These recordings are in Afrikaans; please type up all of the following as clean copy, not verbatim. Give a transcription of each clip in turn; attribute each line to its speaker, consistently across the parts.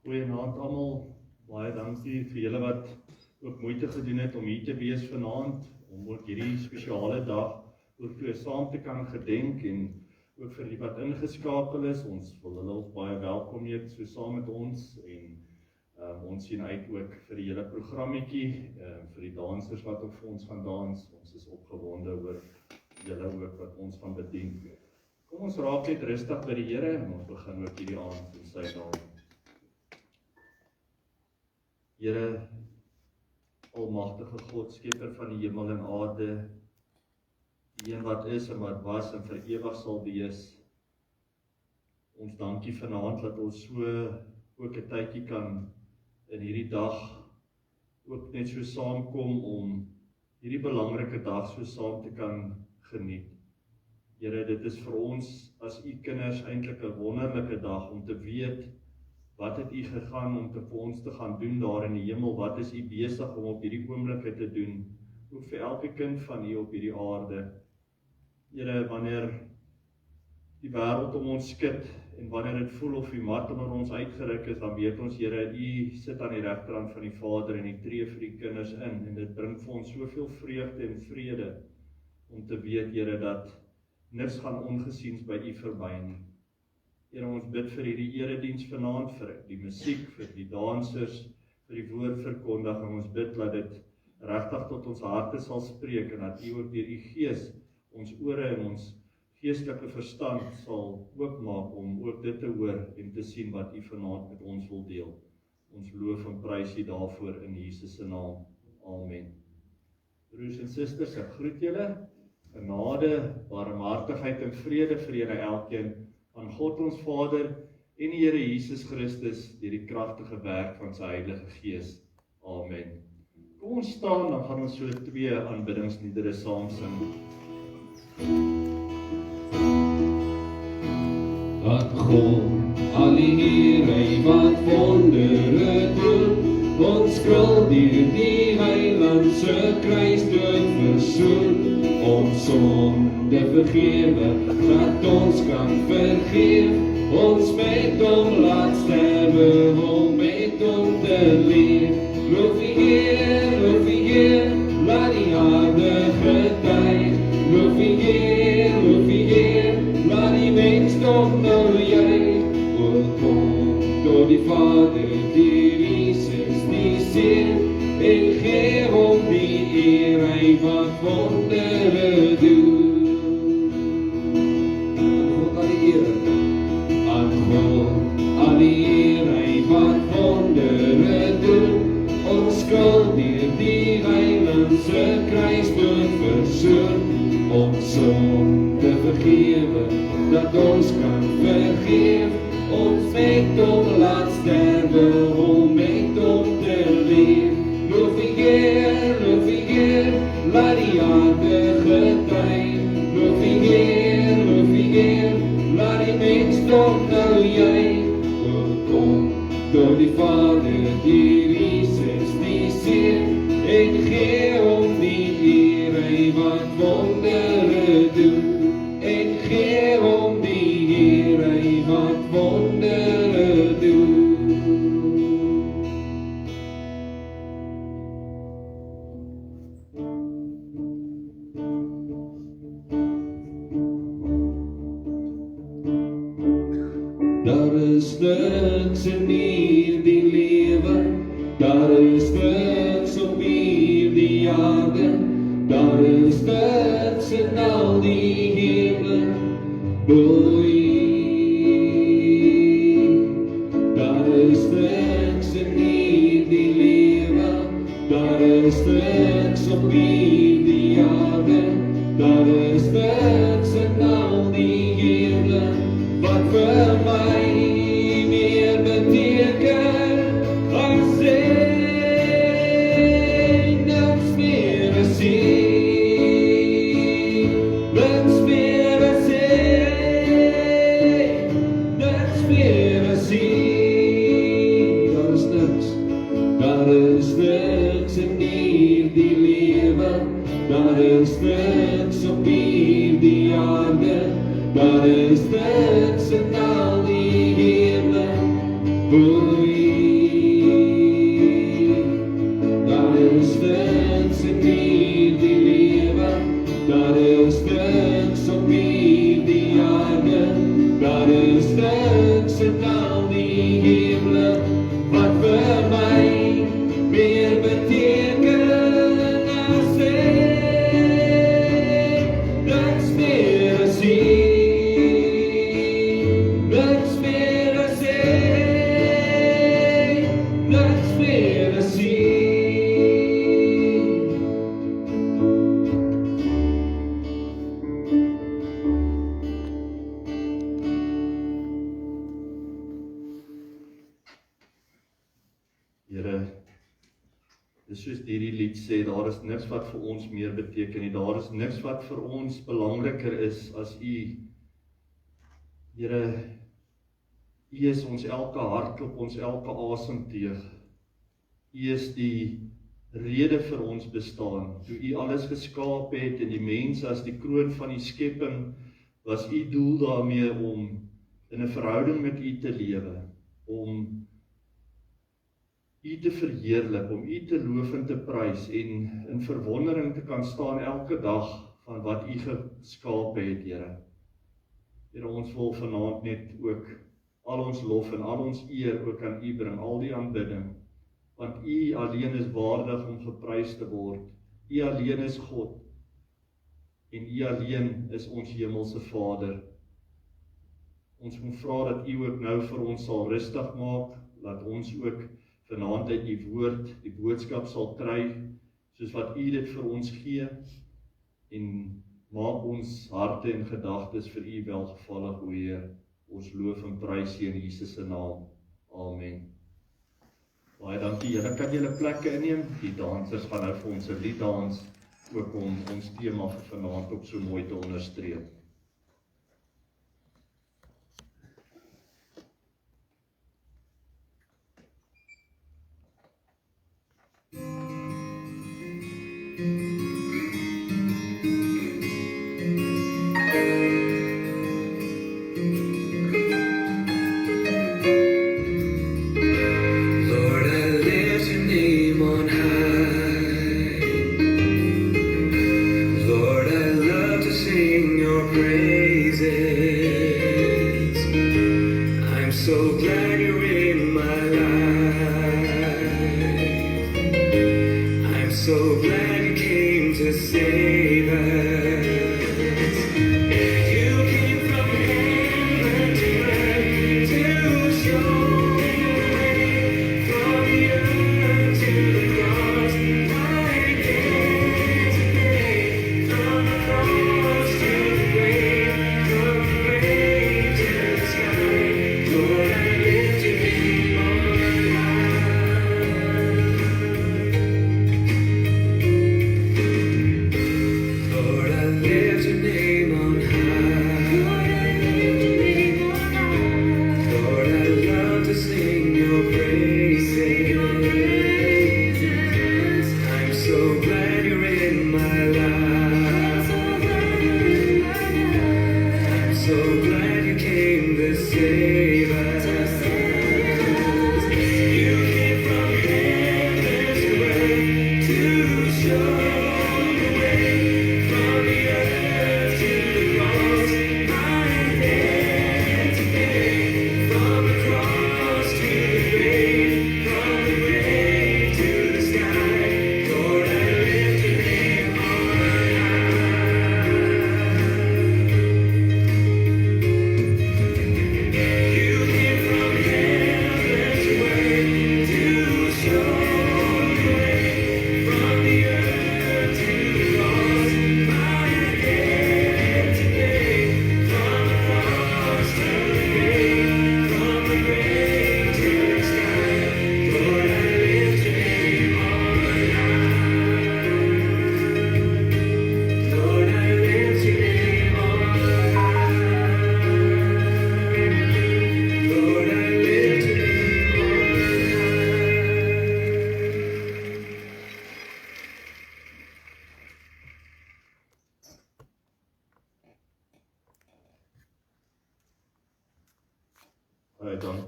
Speaker 1: Goeienaand almal, baie dankie vir julle wat ook moeite gedoen het om hier te wees vanaand, om ook hierdie spesiale dag ook vir saam te kan gedenk en ook vir die wat ingeskakel is. Ons wil hulle ook baie welkom heet so saam met ons en ons sien uit ook vir die hele programmetjie, vir die dansers wat ook vir ons gaan dans. Ons is opgewonde oor julle ook wat ons gaan bedien. Kom ons raak net rustig by die Here en ons begin ook hierdie aand in sy naam. Here, almagtige God, skepper van die hemel en aarde, die een wat is en wat was en vir ewig sal wees. Ons dankie vanaand dat ons so ook 'n tydjie kan in hierdie dag ook net so saamkom om hierdie belangrike dag so saam te kan geniet. Here, dit is vir ons as u kinders eintlik 'n wonderlike dag om te weet wat het u gegaan om vir ons te gaan doen daar in die hemel, wat is u besig om op hierdie oomblikke te doen, ook vir elke kind van u op hierdie aarde. Here, wanneer die wêreld om ons skud en wanneer dit voel of die mat onder ons uitgeruk is, dan weet ons, Here, u sit aan die regterhand van die Vader en u tree vir die kinders in en dit bring vir ons soveel vreugde en vrede om te weet, Here, dat niks gaan ongesiens by u verby nie. Here, ons bid vir hierdie erediens vanaand, vir die musiek, vir die dansers, vir die woordverkondiging. Ons bid dat dit regtig tot ons harte sal spreek en dat u ook deur u Gees ons ore en ons geestelike verstand sal oopmaak om ook dit te hoor en te sien wat u vanaand met ons wil deel. Ons loof en prys u daarvoor in Jesus se naam. Amen. Broers en susters, ek groet julle. Genade, barmhartigheid en vrede vir julle elkeen van God ons Vader en die Here Jesus Christus deur die kragtige werk van sy Heilige Gees. Amen. Kom ons staan, dan gaan ons so 2 aanbiddingsliedere saam sing.
Speaker 2: Dat God al die Here wat wondere doen, ons skuld deur die Heiland se kruisdood versoen, ons sonde vergewe, dat ons kan vergeef, ons met hom laat sterwe, om met hom te leef. Loof die Heer, laat die aarde getuig. Loof die Heer, laat die mensdom nou juig. O kom, door die Vader, die Jesus, die Seun, en gee hom die eer, hy wat wondere doen. Aan God al die eer, hy wat wondere doen, ons skuld deur die Heiland se kruisdood versoen, ons sonde vergewe, dat ons kan vergeef, ons met hom laat sterwe, om met hom te leef. Loof die Heer, laat die aarde getuig. Loof die Heer, laat die mensdom nou juig. O kom, door die Vader, die Jesus, die Seun, en gee hom die eer, hy wat wondere doen. En gee hom die eer, hy wat wondere doen. Daar is niks in hierdie lewe, daar is niks op hierdie aarde, daar is niks in al die hemel, boei. Daar is niks in hierdie lewe, daar is niks op hierdie aarde, daar is niks in al die hemel, wat vir my meer beteken as niks meer as niks meer as niks meer as daar is niks in hierdie lewe, daar is niks op hierdie aarde, daar is niks in al die hemel, boei.
Speaker 1: Here, dis soos hierdie lied sê, daar is niks wat vir ons meer beteken nie, daar is niks wat vir ons belangriker is as U. Here, U is ons elke hartklop, ons elke asemteug. U is die rede vir ons bestaan. Toe U alles geskaap het en die mens as die kroon van die skepping, was U doel daarmee om in 'n verhouding met U te lewe, om U te verheerlik, om U te loof en te prys en in verwondering te kan staan elke dag van wat U geskaap het, Here. Here, ons wil vanaand net ook al ons lof en al ons eer ook aan U bring, al die aanbidding, want U alleen is waardig om geprys te word. U alleen is God en U alleen is ons hemelse Vader. Ons moet vra dat U ook nou vir ons sal rustig maak, dat ons ook vanaand uit U woord die boodskap sal kry, soos wat U dit vir ons gee, en maak ons harte en gedagtes vir U welgevallig, o Heer. Ons loof en prys U in Jesus se naam. Amen. Baie dankie. Julle kan julle plekke inneem. Die dansers gaan nou vir ons 'n lied dans, ook om ons tema vir vanaand ook so mooi te onderstreep.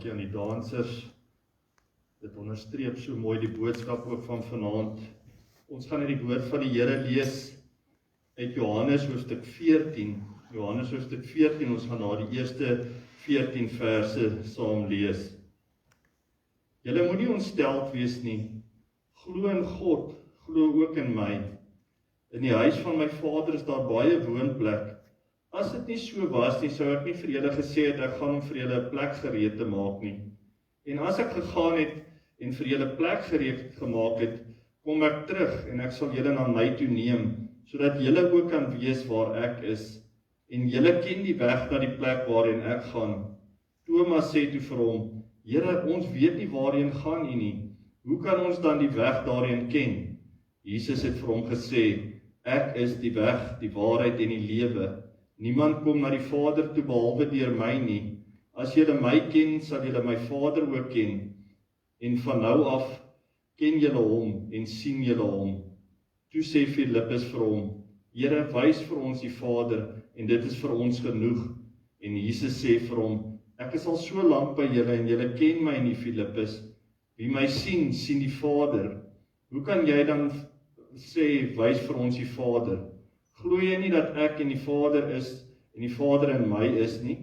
Speaker 1: Dankie aan die dansers. Dit onderstreep so mooi die boodskap ook van vanaand. Ons gaan uit die woord van die Here lees uit Johannes hoofstuk 14. Johannes hoofstuk 14, ons gaan na die eerste 14 verse saam lees. Julle moenie ontsteld wees nie. Glo in God, glo ook in my. In die huis van my Vader is daar baie woonplek. As dit nie so was nie, sou ek nie vir julle gesê het, ek gaan om vir julle 'n plek gereed te maak nie. En as ek gegaan het en vir julle plek gereed gemaak het, kom ek terug en ek sal julle na my toe neem, sodat julle ook kan weet waar ek is. En julle ken die weg na die plek waarheen ek gaan. Thomas sê toe vir hom, Here, ons weet nie waarheen gaan U nie. Hoe kan ons dan die weg daarheen ken? Jesus het vir hom gesê, ek is die weg, die waarheid en die lewe. Niemand kom na die Vader toe behalwe deur my nie. As julle my ken, sal julle my Vader ook ken. En van nou af ken julle hom en sien julle hom. Toe sê Filippus vir hom, Here, wys vir ons die Vader, en dit is vir ons genoeg. En Jesus sê vir hom, ek is al so lank by julle, en julle ken my nie, Filippus. Wie my sien, sien die Vader. Hoe kan jy dan sê, wys vir ons die Vader? Glo jy nie dat ek en die Vader is, en die Vader in my is nie?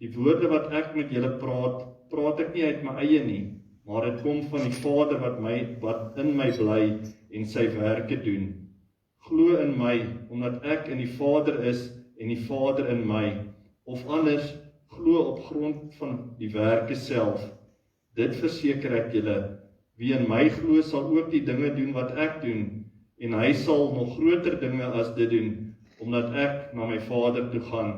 Speaker 1: Die woorde wat ek met julle praat ek nie uit my eie nie, maar dit kom van die Vader wat in my bly en sy werke doen. Glo in my, omdat ek in die Vader is en die Vader in my, of anders, glo op grond van die werke self. Dit verseker ek julle, wie in my glo sal ook die dinge doen wat ek doen, en hy sal nog groter dinge as dit doen, omdat ek na my Vader toe gaan.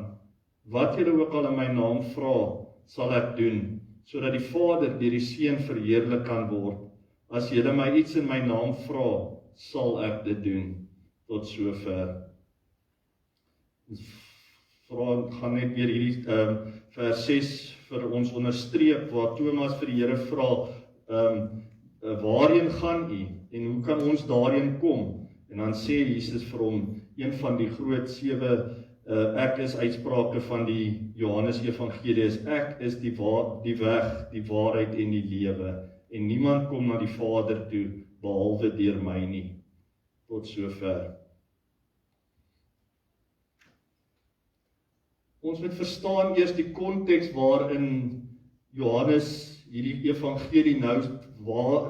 Speaker 1: Wat julle ook al in my naam vra, sal ek doen, sodat die Vader deur die Seun verheerlik kan word. As julle my iets in my naam vra, sal ek dit doen. Tot sover. Gaan net weer hierdie vers 6 vir ons onderstreep, waar Thomas vir die Here vra, waarheen gaan u, en hoe kan ons daarheen kom? En dan sê Jesus vir hom, een van die groot 7 ek is uitsprake van die Johannes Evangelie is, ek is die weg, die waarheid en die lewe, en niemand kom na die Vader toe, behalwe deur my nie. Tot sover. Ons moet verstaan eers die konteks waarin Johannes hierdie evangelie nou,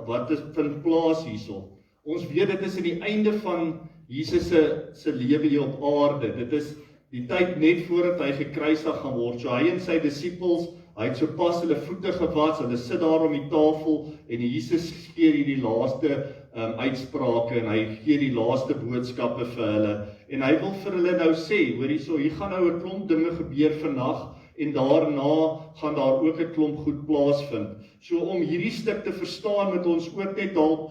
Speaker 1: wat is vind plaas hierso. Ons weet dit is in die einde van Jesus se lewe hier op aarde. Dit is die tyd net voordat hy gekruisig gaan word. So hy en sy disippels, hy het sopas hulle voete gewas, hulle sit daar om die tafel, en Jesus gee hierdie laaste uitsprake, en hy gee die laaste boodskappe vir hulle, en hy wil vir hulle nou sê, hoor hierso, hier gaan nou 'n klomp dinge gebeur vandag, en daarna gaan daar ook 'n klomp goed plaasvind. So om hierdie stuk te verstaan, moet ons ook net dalk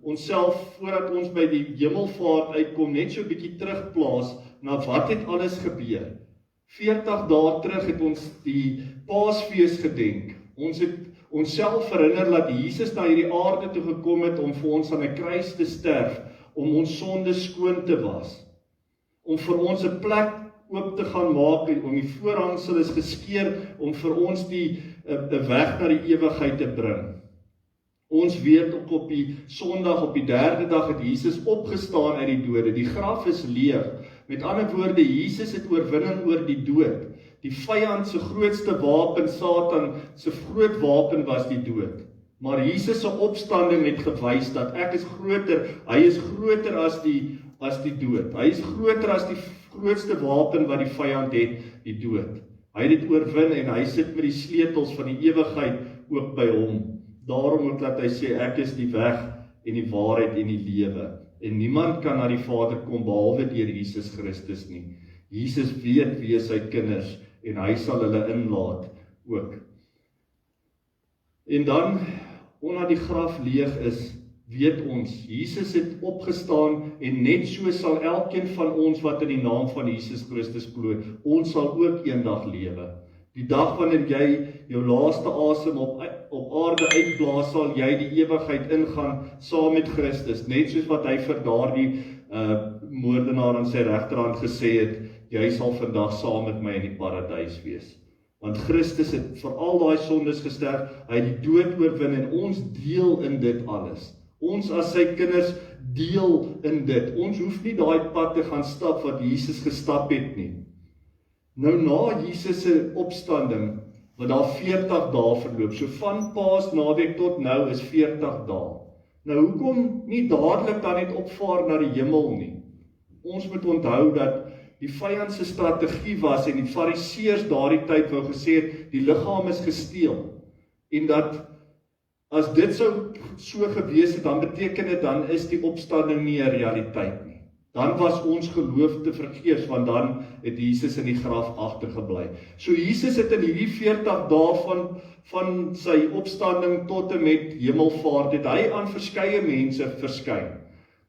Speaker 1: onsself, voordat ons by die hemelvaart uitkom, net so 'n bietjie terugplaas, na wat het alles gebeur. 40 dae terug het ons die Paasfees gedenk. Ons het onsself herinner dat Jesus na hierdie aarde toe gekom het om vir ons aan 'n kruis te sterf, om ons sonde skoon te was, om vir ons 'n plek oop te gaan maak, om die voorhangsel is geskeur, om vir ons die weg na die ewigheid te bring. Ons weet ook op die Sondag, op die 3de dag het Jesus opgestaan uit die dode. Die graf is leeg. Met ander woorde, Jesus het oorwinning oor die dood. Die vyand se grootste wapen, Satan se groot wapen was die dood. Maar Jesus se opstanding het gewys dat ek is groter, hy is groter as die dood. Hy is groter as die grootste wapen wat die vyand het, die dood. Hy het dit oorwin en hy sit met die sleutels van die ewigheid ook by hom. Daarom ook dat hy sê, ek is die weg en die waarheid en die lewe. En niemand kan na die Vader kom behalwe deur Jesus Christus nie. Jesus weet wie is sy kinders en hy sal hulle inlaat ook. En dan, omdat die graf leeg is, weet ons, Jesus het opgestaan en net so sal elkeen van ons wat in die naam van Jesus Christus glo, ons sal ook eendag lewe. Die dag wanneer jy jou laaste asem op aarde uitblaas, sal jy die ewigheid ingaan saam met Christus, net soos wat hy vir daardie moordenaar aan sy regterhand gesê het, jy sal vandag saam met my in die paradys wees. Want Christus het vir al daai sondes gesterf, hy het die dood oorwin en ons deel in dit alles. Ons as sy kinders deel in dit. Ons hoef nie daai pad te gaan stap wat Jesus gestap het nie. Nou na Jesus se opstanding, wat daar 40 dae verloop, so van Paasnaweek tot nou is 40 dae. Nou hoekom nie dadelik dan net opvaar na die hemel nie? Ons moet onthou dat die vyand se strategie was en die fariseërs daardie tyd wou gesê het, die liggaam is gesteel. En dat as dit sou so gewees het, dan beteken dit dan is die opstanding nie 'n realiteit nie. Dan was ons geloof te vergeefs, want dan het Jesus in die graf agtergebly. So Jesus het in hierdie 40 dae van sy opstanding tot en met hemelvaart, het hy aan verskeie mense verskyn.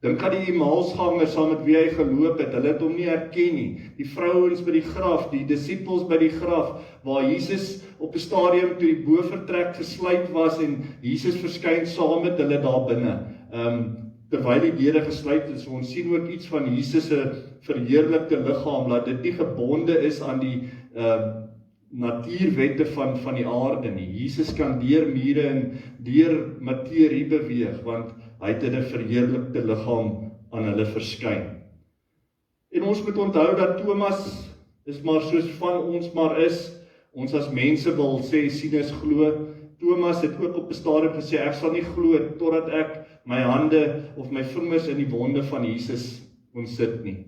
Speaker 1: Dink aan die Emmausgangers saam met wie hy geloop het, hulle het hom nie herken nie. Die vrouens by die graf, die disippels by die graf, waar Jesus op 'n stadium toe die bovertrek gesluit was en Jesus verskyn saam met hulle daar binne. Terwyl die deure gesluit is, ons sien ook iets van Jesus se verheerlikte liggaam, dat dit nie gebonde is aan die natuurwette van die aarde nie. Jesus kan deur mure en deur materie beweeg, want hy het in 'n verheerlikte liggaam aan hulle verskyn. En ons moet onthou dat Thomas is maar soos van ons maar is. Ons as mense wil sê, sien is glo. Thomas het ook op 'n stadium gesê, ek sal nie glo totdat ek my hande of my vingers in die wonde van Jesus kon sit nie.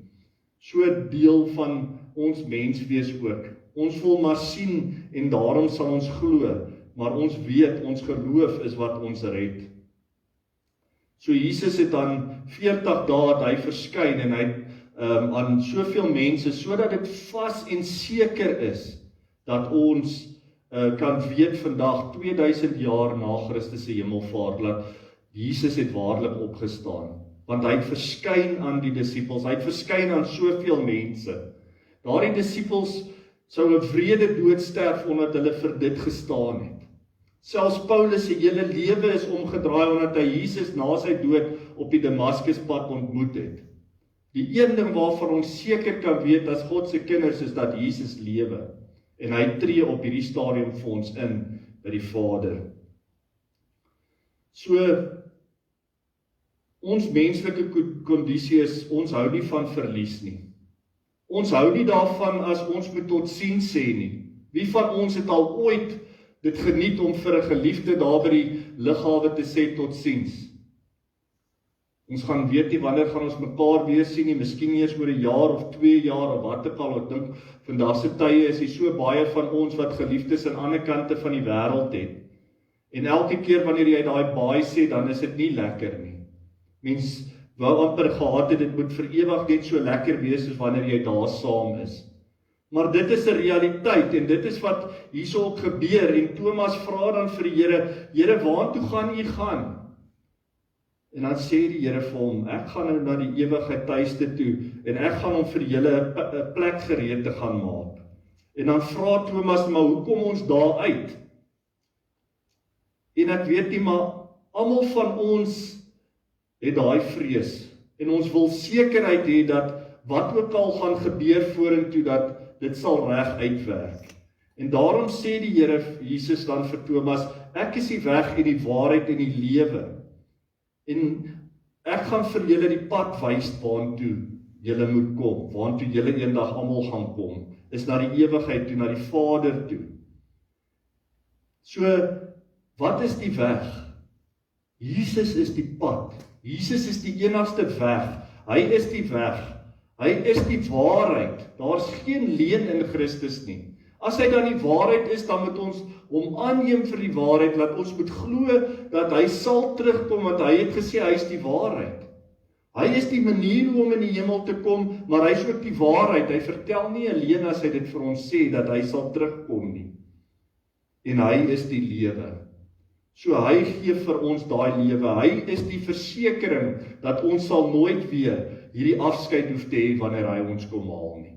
Speaker 1: So deel van ons menswees ook. Ons wil maar sien en daarom sal ons glo, maar ons weet, ons geloof is wat ons red. So Jesus het dan 40 dae het hy verskyn en hy aan soveel mense, sodat dit vas en seker is, dat ons kan weet vandag, 2000 jaar na Christus se hemelvaart, dat Jesus het waarlik opgestaan, want hy het verskyn aan die disippels, hy het verskyn aan soveel mense. Daardie disippels sou 'n wrede dood sterf omdat hulle vir dit gestaan het. Selfs Paulus se hele lewe is omgedraai omdat hy Jesus na sy dood op die Damaskuspad ontmoet het. Die een ding waarvan ons seker kan weet as God se kinders is dat Jesus lewe, en hy tree op hierdie stadium vir ons in by die Vader. So, ons menslike kondisie is, ons hou nie van verlies nie. Ons hou nie daarvan as ons moet tot siens sê nie. Wie van ons het al ooit dit geniet om vir 'n geliefde daar by die lughawe te sê tot siens? Ons gaan weet nie wanneer gaan ons mekaar weer sien nie, miskien eers oor 'n jaar of 2 jaar of wat ook al. Ek dink vandag se tye is hier so baie van ons wat geliefdes aan ander kante van die wêreld het. En elke keer wanneer jy daai baie sê, dan is dit nie lekker nie. Mens wou amper gehad het, dit moet vir ewig net so lekker wees as wanneer jy daar saam is. Maar dit is 'n realiteit en dit is wat hierso ook gebeur. En Thomas vra dan vir die Here, Here, waartoe gaan U gaan? En dan sê die Here vir hom, ek gaan nou na die ewigheid tuiste toe en ek gaan hom vir julle 'n plek gereed te gaan maak. En dan vra Thomas, maar hoe kom ons daar uit? En ek weet nie, maar almal van ons het daai vrees en ons wil sekerheid hê dat wat ook al gaan gebeur vorentoe, dat dit sal reg uitwerk. En daarom sê die Here Jesus dan vir Thomas, ek is die weg en die waarheid en die lewe. En ek gaan vir julle die pad wys waantoe julle moet kom, waantoe julle eendag almal gaan kom, is na die ewigheid toe, na die Vader toe. So, wat is die weg? Jesus is die pad. Jesus is die enigste weg. Hy is die weg. Hy is die waarheid. Daar's geen leuen in Christus nie. As hy dan die waarheid is, dan moet ons hom aanneem vir die waarheid, dat ons moet glo dat hy sal terugkom, want hy het gesê hy is die waarheid. Hy is die manier hoe om in die hemel te kom, maar hy is ook die waarheid. Hy vertel nie alleen as hy dit vir ons sê, dat hy sal terugkom nie. En hy is die lewe. So hy gee vir ons daai lewe. Hy is die versekering dat ons sal nooit weer hierdie afskeid hoef te hê wanneer hy ons kom haal nie.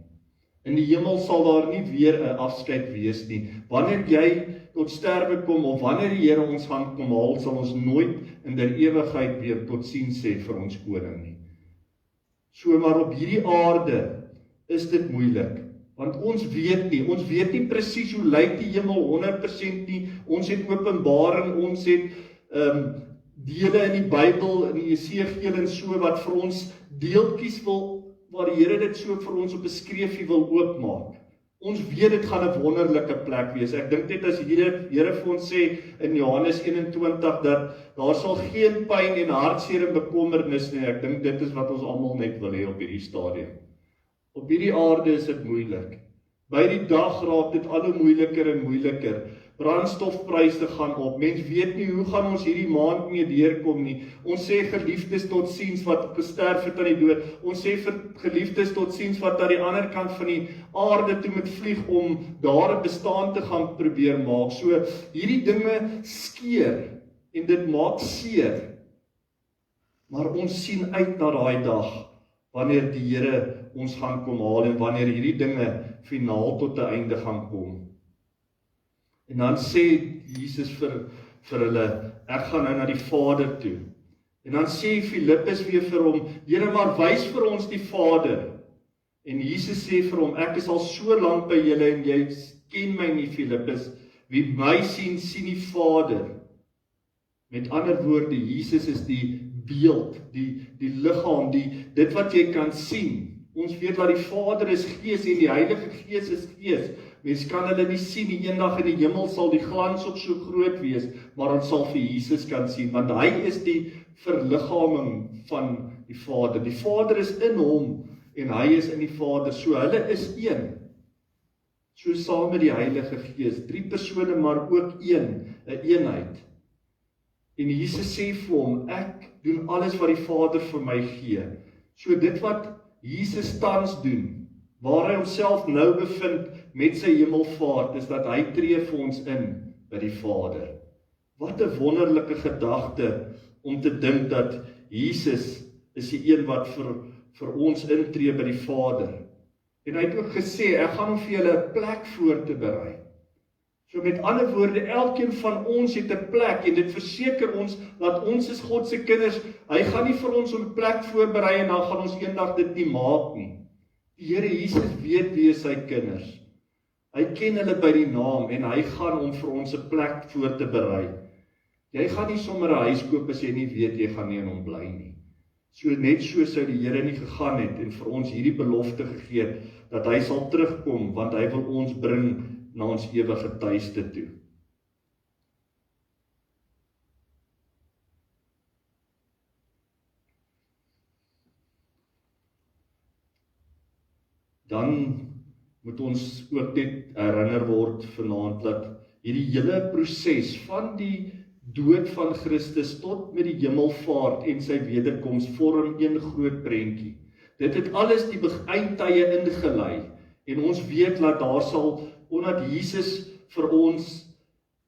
Speaker 1: In die hemel sal daar nie weer 'n afskeid wees nie. Wanneer jy tot sterwe kom, of wanneer die Here ons gaan kom haal, sal ons nooit in der ewigheid weer tot siens sê vir ons koning nie. So, maar op hierdie aarde is dit moeilik, want ons weet nie presies hoe lyk die hemel 100% nie. Ons het Openbaring, ons het dele in die Bybel, in Jesegiel en so, wat vir ons deeltjies waar die Here dit so vir ons op 'n skreefie wil oopmaak. Ons weet dit gaan 'n wonderlike plek wees. Ek dink net as Here vir ons sê in Johannes 21 dat daar sal geen pyn en hartseer en bekommernis nie. Ek dink dit is wat ons almal net wil hê op hierdie stadium. Op hierdie aarde is dit moeilik. By die dag raak dit al hoe moeiliker en moeiliker. brandstofpryse gaan op, mens weet nie hoe gaan ons hierdie maand mee deurkom nie, ons sê geliefdes tot siens wat gesterf het aan die dood, ons sê vir geliefdes tot siens wat aan die ander kant van die aarde toe moet vlieg om daar 'n bestaan te gaan probeer maak, so hierdie dinge skeer, en dit maak seer, maar ons sien uit na daai dag, wanneer die Here ons gaan kom haal, en wanneer hierdie dinge finaal tot 'n einde gaan kom. En dan sê Jesus vir hulle, ek gaan nou na die Vader toe. En dan sê Filippus weer vir hom, Here, maar wys vir ons die Vader. En Jesus sê vir hom, ek is al so lank by julle, en jy ken my nie, Filippus. Wie my sien, sien die Vader. Met ander woorde, Jesus is die beeld, die liggaam, dit wat jy kan sien. Ons weet dat die Vader is Gees en die Heilige Gees is Gees. Mens kan hulle nie sien nie, eendag in die hemel sal die glans ook so groot wees, maar ons sal vir Jesus kan sien, want hy is die verliggaming van die Vader. Die Vader is in hom, en hy is in die Vader, so hulle is een. So saam met die Heilige Gees, 3 persone, maar ook 'n eenheid. En Jesus sê vir hom, ek doen alles wat die Vader vir my gee. So dit wat Jesus tans doen, waar hy homself nou bevind met sy hemelvaart, is dat hy tree vir ons in by die Vader. Wat 'n wonderlike gedagte om te dink dat Jesus is die een wat vir ons intree by die Vader. En hy het ook gesê, ek gaan hom vir julle 'n plek voor te berei. So met ander woorde, elkeen van ons het 'n plek, en dit verseker ons dat ons is God se kinders. Hy gaan nie vir ons 'n plek voorberei en dan gaan ons eendag dit nie maak nie. Die Here Jesus weet wie is sy kinders. Hy ken hulle by die naam en hy gaan om vir ons 'n plek voor te berei. Jy gaan nie sommer 'n huis koop as jy nie weet jy gaan nie in hom bly nie. So net so sou die Here nie gegaan het en vir ons hierdie belofte gegee het dat hy sal terugkom, want hy wil ons bring na ons ewige tuiste toe. Dan moet ons ook net herinner word vanaand dat hierdie hele proses van die dood van Christus tot met die hemelvaart en sy wederkoms vorm een groot prentjie. Dit het alles die eindtye ingelei en ons weet dat daar sal, omdat Jesus vir ons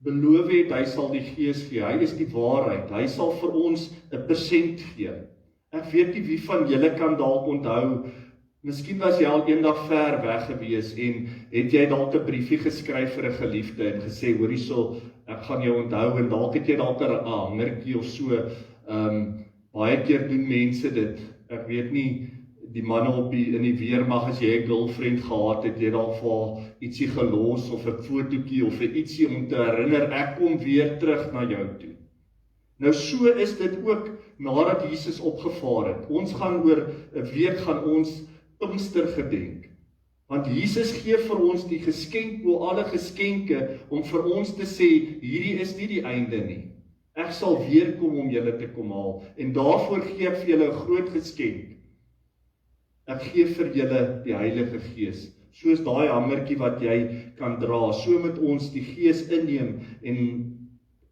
Speaker 1: beloof het, hy sal die Gees gee, hy is die waarheid, hy sal vir ons 'n persent gee. Ek weet nie wie van julle kan dalk onthou, miskien was jy al eendag ver weg gewees en het jy dalk 'n briefie geskryf vir 'n geliefde en gesê, hoor hierso, ek gaan jou onthou, en dalk het jy dalk 'n hangertjie of so. Baie keer doen mense dit. Ek weet nie, die manne in die weermag, as jy 'n girlfriend gehad het, jy dalk vir haar ietsie gelos of 'n fotootjie of 'n ietsie om te herinner, ek kom weer terug na jou toe. Nou so is dit ook nadat Jesus opgevaar het. Ons gaan oor 'n week gaan ons Pinkster gedenk. Want Jesus gee vir ons die geskenk bo alle geskenke om vir ons te sê, hierdie is nie die einde nie. Ek sal weer kom om julle te kom haal en daarvoor gee ek vir julle 'n groot geskenk. Ek gee vir julle die Heilige Gees. Soos daai hamertjie wat jy kan dra, so moet ons die Gees inneem en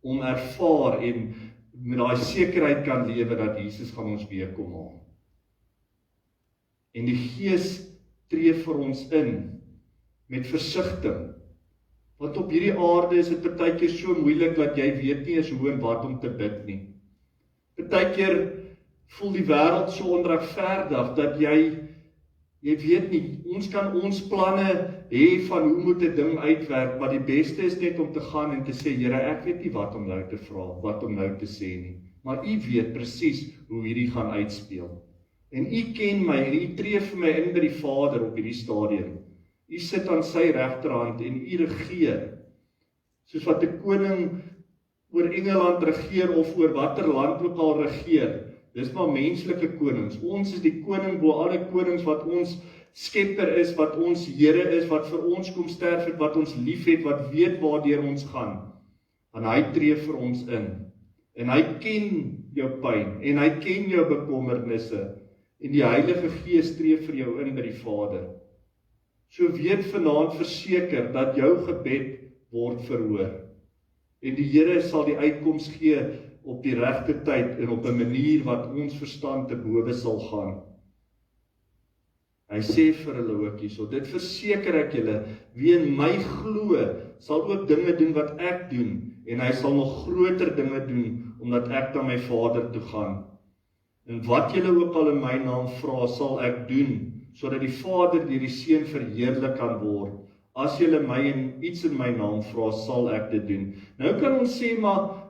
Speaker 1: om ervaar en met daai sekerheid kan lewe dat Jesus gaan ons weer kom haal. En die Gees tree vir ons in met versigtiging. Want op hierdie aarde is dit partykeer so moeilik dat jy weet nie eens hoe en wat om te bid nie. Partykeer voel die wêreld so onregverdig dat jy weet nie, ons kan ons planne hê van hoe moet 'n ding uitwerk, maar die beste is net om te gaan en te sê, Here, ek weet nie wat om nou te vra, wat om nou te sê nie, maar U weet presies hoe hierdie gaan uitspeel. En U ken my en U tree vir my in by die Vader op hierdie stadium. U sit aan sy regterhand en U regeer, soos wat 'n koning oor Engeland regeer of oor watter land ook al regeer. Dis maar menslike konings. Ons is die koning bo alle konings, wat ons skepper is, wat ons Here is, wat vir ons kom sterf het, wat ons lief het, wat weet waardeur ons gaan. En hy tree vir ons in. En hy ken jou pyn en hy ken jou bekommernisse. En die Heilige Gees tree vir jou in by die Vader. So weet vanaand verseker dat jou gebed word verhoor. En die Here sal die uitkoms gee op die regte tyd en op 'n manier wat ons verstand te bowe sal gaan. Hy sê vir hulle ook hierso, dit verseker ek julle, wie in my glo, sal ook dinge doen wat ek doen, en hy sal nog groter dinge doen, omdat ek na my Vader toe gaan. En wat julle ook al in my naam vra, sal ek doen, sodat die Vader deur die Seun verheerlik kan word. As julle my en iets in my naam vra, sal ek dit doen. Nou kan ons sê, maar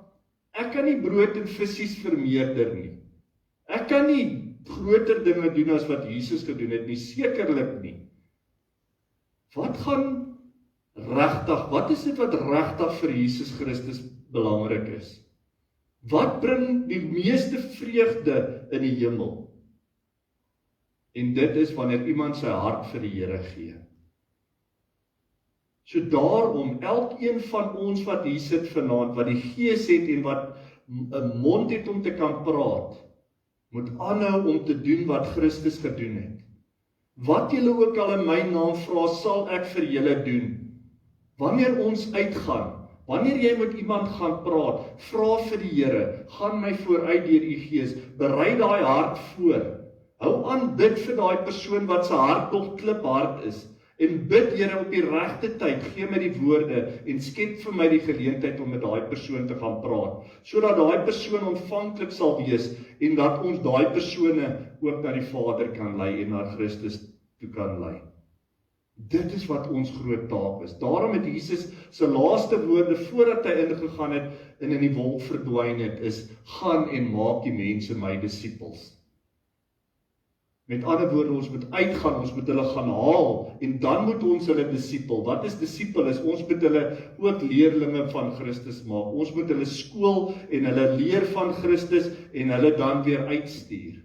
Speaker 1: ek kan nie brood en visse vermeerder nie. Ek kan nie groter dinge doen as wat Jesus gedoen het nie, sekerlik nie. Wat gaan regtig, wat is dit wat regtig vir Jesus Christus belangrik is? Wat bring die meeste vreugde in die hemel? En dit is wanneer iemand sy hart vir die Here gee. So daarom, elkeen van ons wat hier sit vanaand, wat die Gees het en wat 'n mond het om te kan praat, moet aanhou om te doen wat Christus gedoen het. Wat julle ook al in my naam vra, sal ek vir julle doen. Wanneer ons uitgaan, wanneer jy met iemand gaan praat, vra vir die Here, gaan my vooruit deur u Gees, berei daai hart voor. Hou aan bid vir daai persoon wat se hart nog kliphard is. En bid Here op die regte tyd, gee my die woorde en skep vir my die geleentheid om met daai persoon te gaan praat, sodat daai persoon ontvanklik sal wees en dat ons daai persone ook na die Vader kan lei en na Christus toe kan lei. Dit is wat ons groot taak is. Daarom het Jesus se laaste woorde voordat hy ingegaan het en in die wolk verdwyn het, is gaan en maak die mense my disippels. Met ander woorde, ons moet uitgaan, ons moet hulle gaan haal, en dan moet ons hulle disipel. Wat is disipel? Ons moet hulle ook leerlinge van Christus maak. Ons moet hulle skool en hulle leer van Christus en hulle dan weer uitstuur.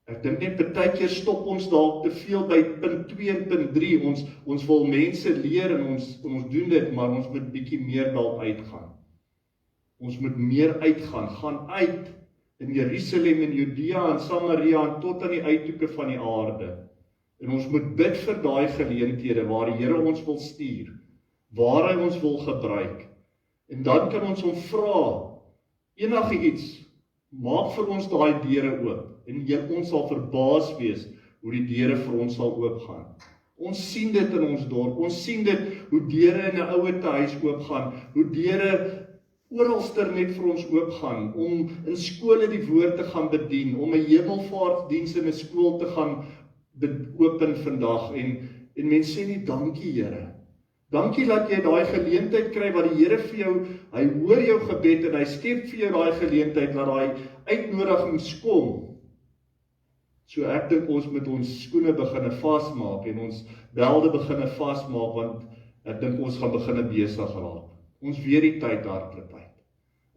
Speaker 1: Ek dink net baie keer stop ons dalk te veel by punt 2 en punt 3. Ons wil mense leer en ons doen dit, maar ons moet bietjie meer dalk uitgaan. Ons moet meer uitgaan, gaan uit in Jerusalem en Judea en Samaria en tot aan die uithoeke van die aarde. En ons moet bid vir daai geleenthede waar die Here ons wil stuur, waar hy ons wil gebruik. En dan kan ons hom vra, enige iets, maak vir ons daai deure oop. En ons sal verbaas wees hoe die deure vir ons sal oopgaan. Ons sien dit in ons dorp, ons sien dit hoe deure in 'n ouete huis oopgaan, hoe deure oralster net vir ons oopgaan, om in skole die woord te gaan bedien, om 'n hemelvaartdiens in 'n skool te gaan open vandag, en mense sê nie, dankie Here. Dankie dat jy daai geleentheid kry, wat die Here vir jou, hy hoor jou gebed, en hy skep vir jou daai geleentheid, dat daai uitnodigings kom. So ek dink ons moet ons skoene beginne vasmaak, en ons belde beginne vasmaak, want ek dink ons gaan beginne besig raak. Ons weet die tyd hardloop uit.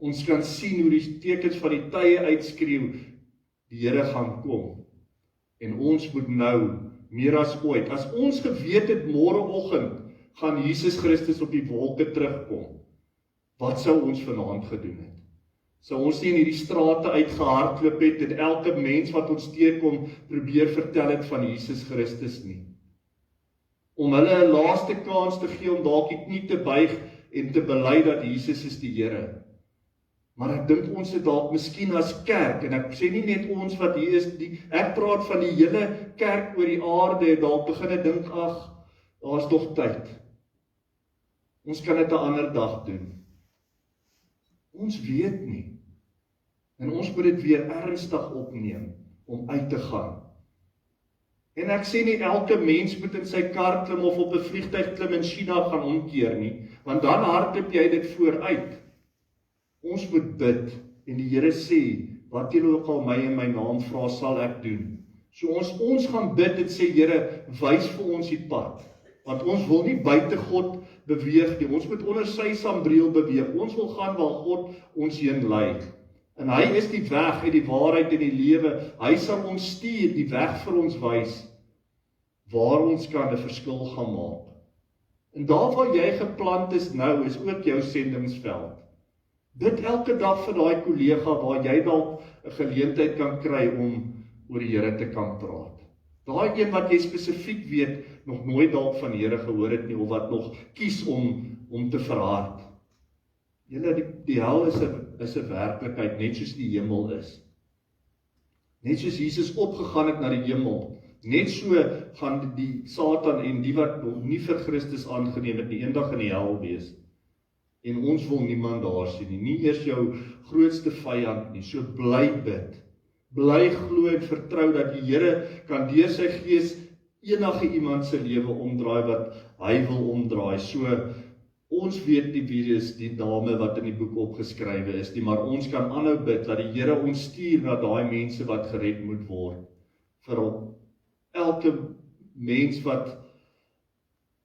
Speaker 1: Ons kan sien hoe die tekens van die tye uitskreeu, die Here gaan kom. En ons moet nou, meer as ooit, as ons geweet het môreoggend, gaan Jesus Christus op die wolke terugkom, wat sou ons vanaand gedoen het? Sou ons nie in hierdie strate uitgehardloop het, en elke mens wat ons teekom, probeer vertel het van Jesus Christus nie? Om hulle 'n laaste kans te gee, om dalk die knie te buig, en te bely dat Jesus is die Here. Maar ek dink ons het dalk miskien as kerk, en ek sê nie net ons wat hier is, ek praat van die hele kerk oor die aarde, en dalk begin dink, ag, daar is nog tyd. Ons kan dit 'n ander dag doen. Ons weet nie. En ons moet dit weer ernstig opneem, om uit te gaan. En ek sê nie elke mens moet in sy kar klim of op 'n vliegtuig klim in China gaan omkeer nie, want dan hardloop jy dit vooruit. Ons moet bid, en die Here sê, wat julle ook al my in my naam vra, sal ek doen. So ons gaan bid en sê, Here, wys vir ons die pad, want ons wil nie buite God beweeg nie, ons moet onder sy sambreel beweeg, ons wil gaan waar God ons heen lei. En hy is die weg en die waarheid en die lewe, hy sal ons stuur, die weg vir ons wys, waar ons kan 'n verskil gaan maak. En daar waar jy geplant is nou, is ook jou sendingsveld. Bid elke dag vir daai kollega waar jy dalk 'n geleentheid kan kry om oor die Here te kan praat. Daai een wat jy spesifiek weet, nog nooit dalk van die Here gehoor het nie, of wat nog kies om om te verhard. Die hel is 'n werklikheid, net soos die hemel is. Net soos Jesus opgegaan het na die hemel, net so gaan die Satan en die wat nog nie vir Christus aangeneem het nie, eendag in die hel wees. En ons wil niemand daar sien nie, nie eers jou grootste vyand nie, so bly bid. Bly glo en vertrou dat die Here kan deur sy gees enige iemand se lewe omdraai wat hy wil omdraai. So ons weet nie wie is die name wat in die boek opgeskrywe is nie, maar ons kan aanhou bid dat die Here ons stuur na daai mense wat gered moet word. Vir elke mens wat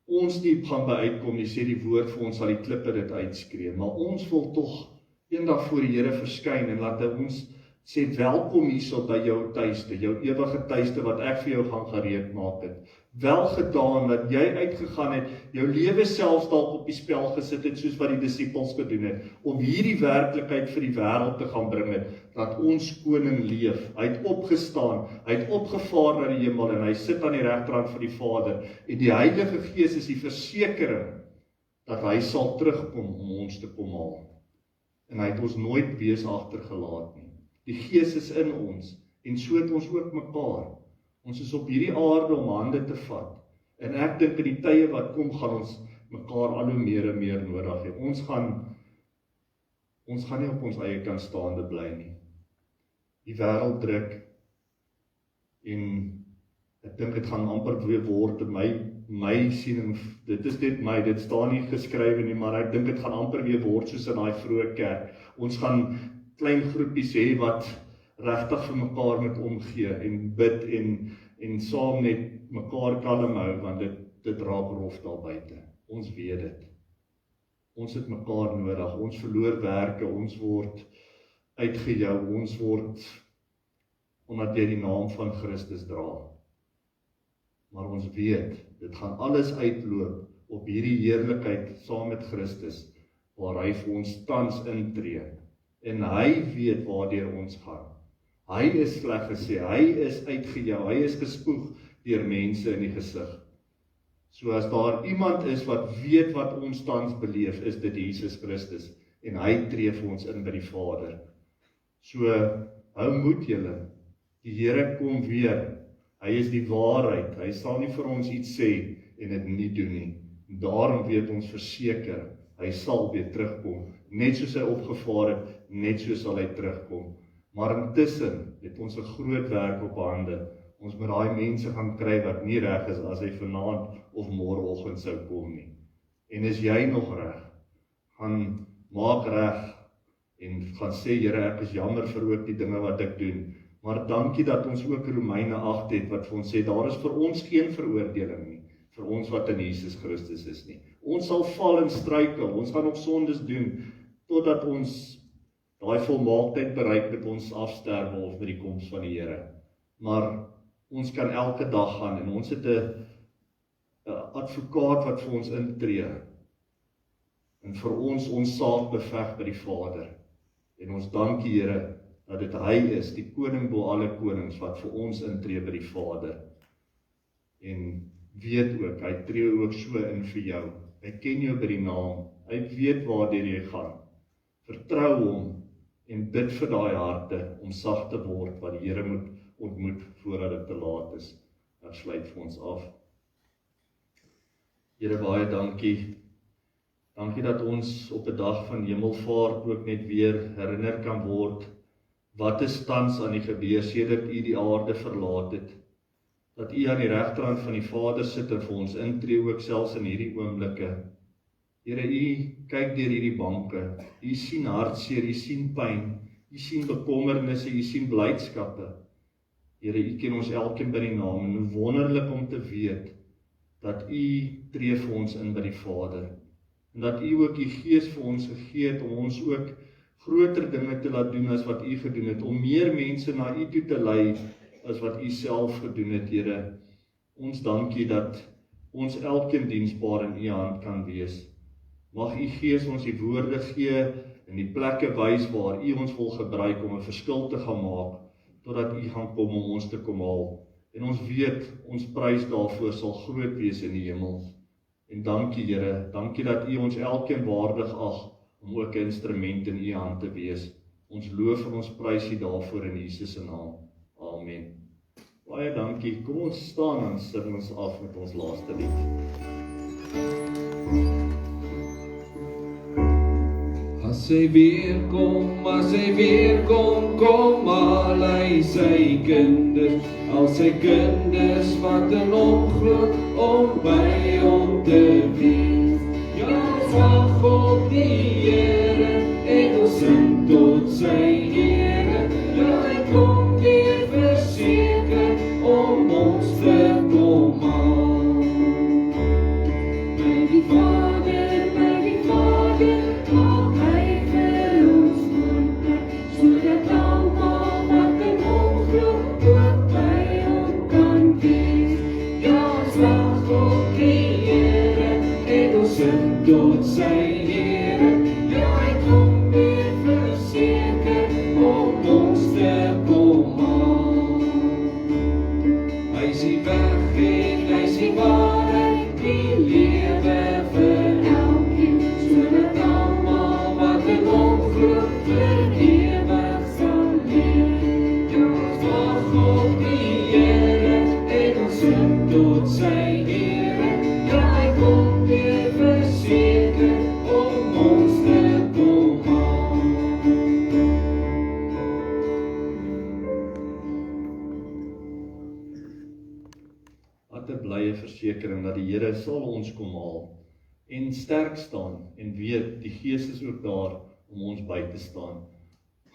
Speaker 1: ons nie gaan by uitkom nie, sê die woord vir ons sal die klippe dit uitskree. Maar ons wil tog eendag voor die Here verskyn en laat hy ons sê welkom hierso by jou tuiste, jou ewige tuiste wat ek vir jou gaan gereed maak het. Wel gedaan dat jy uitgegaan het, jou lewe selfs dalk op die spel gesit het soos wat die disippels gedoen het, om hierdie werklikheid vir die wêreld te gaan bring het, dat ons koning leef. Hy het opgestaan, hy het opgevaar na die hemel en hy sit aan die regterhand van die Vader. En die Heilige Gees is die versekering dat hy sal terugkom om ons te kom haal. En hy het ons nooit wees agtergelaat nie. Die Gees is in ons, en so het ons ook mekaar. Ons is op hierdie aarde om hande te vat. En ek dink in die tye wat kom, gaan ons mekaar al hoe meer en meer nodig hê. Ons gaan nie op ons eie kan staande bly nie. Die wêreld druk, en ek dink dit gaan amper weer word, my siening, dit staan nie geskrywe nie, maar ek dink dit gaan amper weer word soos in daai vroeë kerk. Ons gaan klein groepies hê wat regtig vir mekaar moet omgee en bid en saam net mekaar kalm hou, want dit raak rof daar buite. Ons weet dit. Ons het mekaar nodig. Ons verloor werke, ons word uitgejou, ons word omdat jy die naam van Christus dra. Maar ons weet, dit gaan alles uitloop op hierdie heerlikheid saam met Christus, waar hy vir ons tans intree. En hy weet waardeur ons gaan. Hy is sleg gesê, hy is uitgejou, hy is gespoeg deur mense in die gesig. So as daar iemand is wat weet wat ons tans beleef, is dit Jesus Christus. En hy tree vir ons in by die Vader. So, hou moed julle, die Here kom weer. Hy is die waarheid, hy sal nie vir ons iets sê en dit nie doen nie. Daarom weet ons verseker, hy sal weer terugkom. Net soos hy opgevaar het, net so sal hy terugkom. Maar intussen het ons 'n groot werk op hande. Ons moet daai mense gaan kry wat nie reg is as hy vanaand of môreoggend sou kom nie. En is jy nog reg? Gaan maak reg en gaan sê, Here, ek is jammer vir ook die dinge wat ek doen. Maar dankie dat ons ook Romeine 8 het wat vir ons sê, daar is vir ons geen veroordeling nie, vir ons wat in Jesus Christus is nie. Ons sal val en struikel, ons gaan nog sondes doen, totdat ons daai volmaaktheid bereik met ons afsterwe of met die koms van die Here. Maar ons kan elke dag gaan en ons het 'n advokaat wat vir ons intree en vir ons saak beveg by die Vader. En ons dank die Here dat dit hy is, die koning bo alle konings, wat vir ons intree by die Vader. En weet ook, hy tree ook so in vir jou. Hy ken jou by die naam, hy weet waardeur jy gaan. Vertrou hom en bid vir daai harte om sag te word, wat die Here moet ontmoet voordat dit te laat is. Ek sluit vir ons af. Here, baie dankie. Dankie dat ons op 'n dag van hemelvaart ook net weer herinner kan word wat is tans aan die gebeur sedert U die aarde verlaat het. Dat U aan die regterhand van die Vader sit en vir ons intree ook selfs in hierdie oomblikke. Here, U kyk deur hierdie banke. U sien hartseer, U sien pyn, U sien bekommernisse, U sien blydskappe. Here, U ken ons elkeen by die naam en wonderlik om te weet dat U tree vir ons in by die Vader. En dat U ook U Gees vir ons gegee het om ons ook groter dinge te laat doen as wat U gedoen het, om meer mense na U toe te lei as wat U self gedoen het, Here. Ons dankie dat ons elkeen diensbaar in U hand kan wees. Mag U Gees ons die woorde gee en die plekke wys waar U ons wil gebruik om 'n verskil te gaan maak, totdat U gaan kom om ons te kom haal. En ons weet, ons prys daarvoor sal groot wees in die hemel. En dankie Here, dankie dat U ons elkeen waardig ag om ook 'n instrument in U hand te wees. Ons loof en ons prys U daarvoor in Jesus se naam. Amen. Baie dankie. Kom ons staan en sing ons af met ons laaste lied.
Speaker 2: As hy weer kom al hy sy kinders, al sy kinders wat in hom glo om by hom te wees. Ja, ons wag op die Here en ons sing tot sy Here. Ja, hy kom weer verseker om ons te kom haal. My die Vader, maak hy vir ons wonder, sodat almal wat in hom glo ook by hom kan wees. Ja, ons wag op die Here en ons sing tot sy Here. Ja, hy kom weer verseker om ons te kom haal. Hy is die weg en hy is die waarheid, die lewe vir elkeen, sodat almal wat in hom glo vir ewig sal leef. Ja, ons wag op die Here en ons sing tot sy Here. Ja, hy kom weer verseker om ons te kom haal.
Speaker 1: Wat 'n blye versekering dat die Here sal ons kom haal en sterk staan en weet die Gees is ook daar om ons by te staan.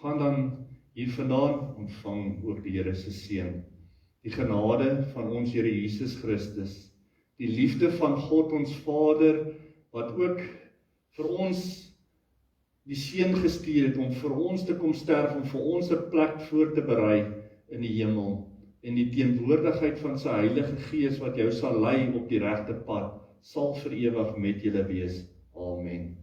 Speaker 1: Gaan dan hiervandaan ontvang ook die Here se seën. Die genade van ons Here Jesus Christus, die liefde van God ons Vader wat ook vir ons die seun gestuur het om vir ons te kom sterf, om vir ons 'n plek voor te berei in die hemel, en die teenwoordigheid van sy Heilige Gees wat jou sal lei op die regte pad, sal vir ewig met julle wees. Amen.